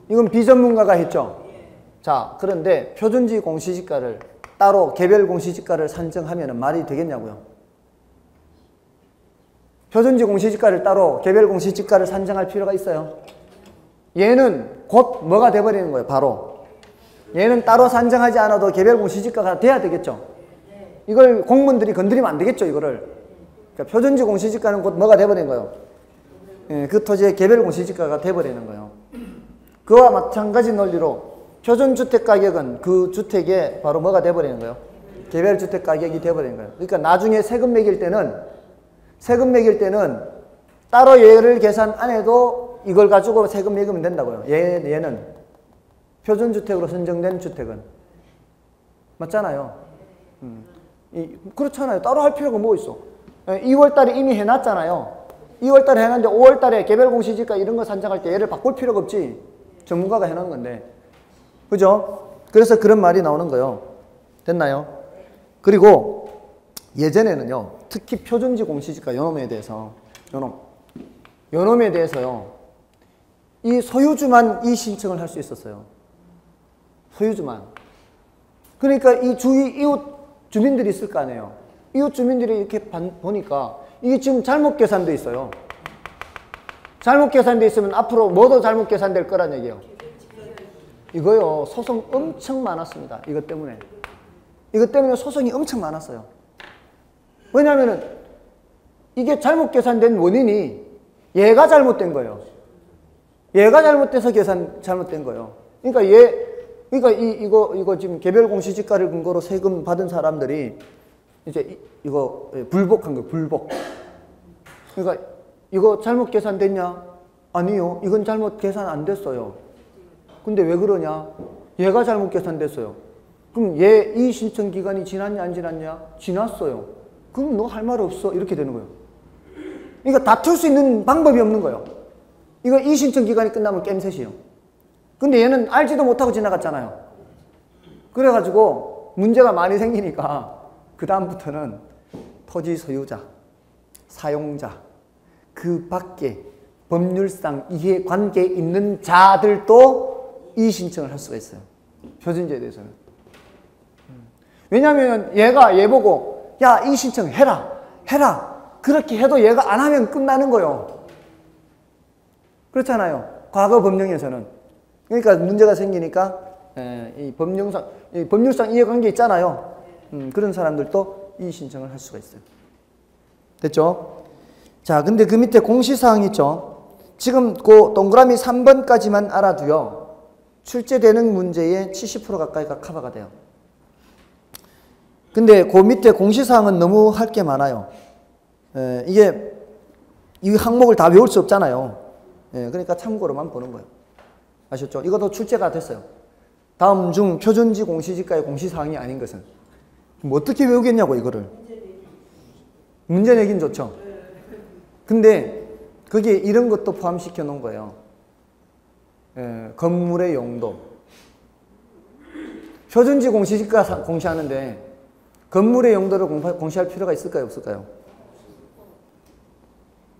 이건 비전문가가 했죠. 자, 그런데 표준지 공시지가를 따로 개별 공시지가를 산정하면 말이 되겠냐고요. 표준지 공시지가를 따로 개별 공시지가를 산정할 필요가 있어요. 얘는 곧 뭐가 돼버리는 거예요. 바로 얘는 따로 산정하지 않아도 개별 공시지가가 돼야 되겠죠. 이걸 공무원들이 건드리면 안 되겠죠. 이거를. 그러니까 표준지 공시지가는 곧 뭐가 돼버리는 거예요. 예, 그 토지의 개별 공시지가가 돼버리는 거예요. 그와 마찬가지 논리로 표준주택가격은 그 주택에 바로 뭐가 돼버리는 거예요. 개별주택가격이 돼버리는 거예요. 그러니까 나중에 세금 매길 때는 따로 얘를 계산 안 해도 이걸 가지고 세금 매기면 된다고요. 얘는 표준주택으로 선정된 주택은. 맞잖아요. 그렇잖아요. 따로 할 필요가 뭐 있어. 2월달에 이미 해놨잖아요. 2월달에 해놨는데 5월달에 개별공시지가 이런 거 산정할 때 얘를 바꿀 필요가 없지. 전문가가 해놓은 건데. 그죠? 그래서 그런 말이 나오는 거예요. 됐나요? 그리고 예전에는요. 특히 표준지 공시지가 요놈에 대해서 요놈에 대해서요. 이 소유주만 이 신청을 할 수 있었어요. 소유주만. 그러니까 이 주위 이웃 주민들이 있을 거 아니에요. 이웃 주민들이 이렇게 보니까 이게 지금 잘못 계산돼 있어요. 잘못 계산돼 있으면 앞으로 뭐도 잘못 계산될 거란 얘기예요. 이거요. 소송 엄청 많았습니다. 이것 때문에 소송이 엄청 많았어요. 왜냐하면은 이게 잘못 계산된 원인이 얘가 잘못된 거예요. 얘가 잘못돼서 잘못된 거예요. 그러니까 이거 지금 개별 공시지가를 근거로 세금 받은 사람들이 이제 이거 불복한 거예요. 불복. 그러니까 이거 잘못 계산됐냐? 아니요. 이건 잘못 계산 안 됐어요. 근데 왜 그러냐? 얘가 잘못 계산됐어요. 그럼 얘 이 신청 기간이 지났냐 안 지났냐? 지났어요. 그럼 너 할 말 없어. 이렇게 되는 거예요. 그러니까 다툴 수 있는 방법이 없는 거예요. 이거 이 신청 기간이 끝나면 깸셋이에요. 근데 얘는 알지도 못하고 지나갔잖아요. 그래가지고 문제가 많이 생기니까 그 다음부터는 토지 소유자, 사용자, 그 밖에 법률상 이해관계에 있는 자들도 이 신청을 할 수가 있어요. 표준지에 대해서는. 왜냐하면 얘 보고 야, 이 신청 해라. 그렇게 해도 얘가 안 하면 끝나는 거예요. 그렇잖아요. 과거 법령에서는. 그러니까 문제가 생기니까 이 법률상 이해관계 있잖아요. 그런 사람들도 이 신청을 할 수가 있어요. 됐죠? 자, 근데 그 밑에 공시사항 있죠? 지금 그 동그라미 3번까지만 알아도요. 출제되는 문제의 70% 가까이가 커버가 돼요. 근데 그 밑에 공시사항은 너무 할 게 많아요. 이게 이 항목을 다 외울 수 없잖아요. 그러니까 참고로만 보는 거예요. 아셨죠? 이것도 출제가 됐어요. 다음 중 표준지 공시지가의 공시사항이 아닌 것은. 뭐 어떻게 외우겠냐고 이거를. 문제 내긴 좋죠. 근데 거기에 이런 것도 포함시켜 놓은 거예요. 건물의 용도. 표준지 공시지가 공시하는데 건물의 용도를 공시할 필요가 있을까요? 없을까요?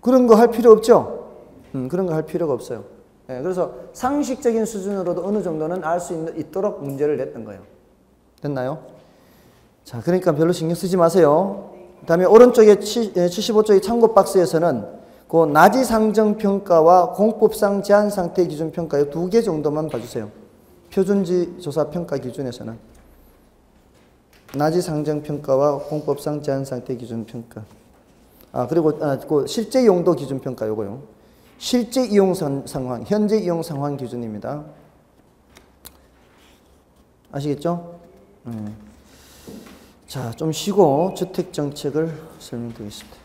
그런 거 할 필요 없죠? 그런 거 할 필요가 없어요. 그래서 상식적인 수준으로도 어느 정도는 알 수 있도록 문제를 냈던 거예요. 됐나요? 자, 그러니까 별로 신경 쓰지 마세요. 그 다음에 오른쪽에 75쪽의 참고 박스에서는 그 나지 상정 평가와 공법상 제한 상태 기준 평가 이 두 개 정도만 봐주세요. 표준지 조사 평가 기준에서는 나지 상정 평가와 공법상 제한 상태 기준 평가. 그리고 그 실제 용도 기준 평가 요거요. 실제 이용 상황, 현재 이용 상황 기준입니다. 아시겠죠? 자, 좀 쉬고 주택 정책을 설명드리겠습니다.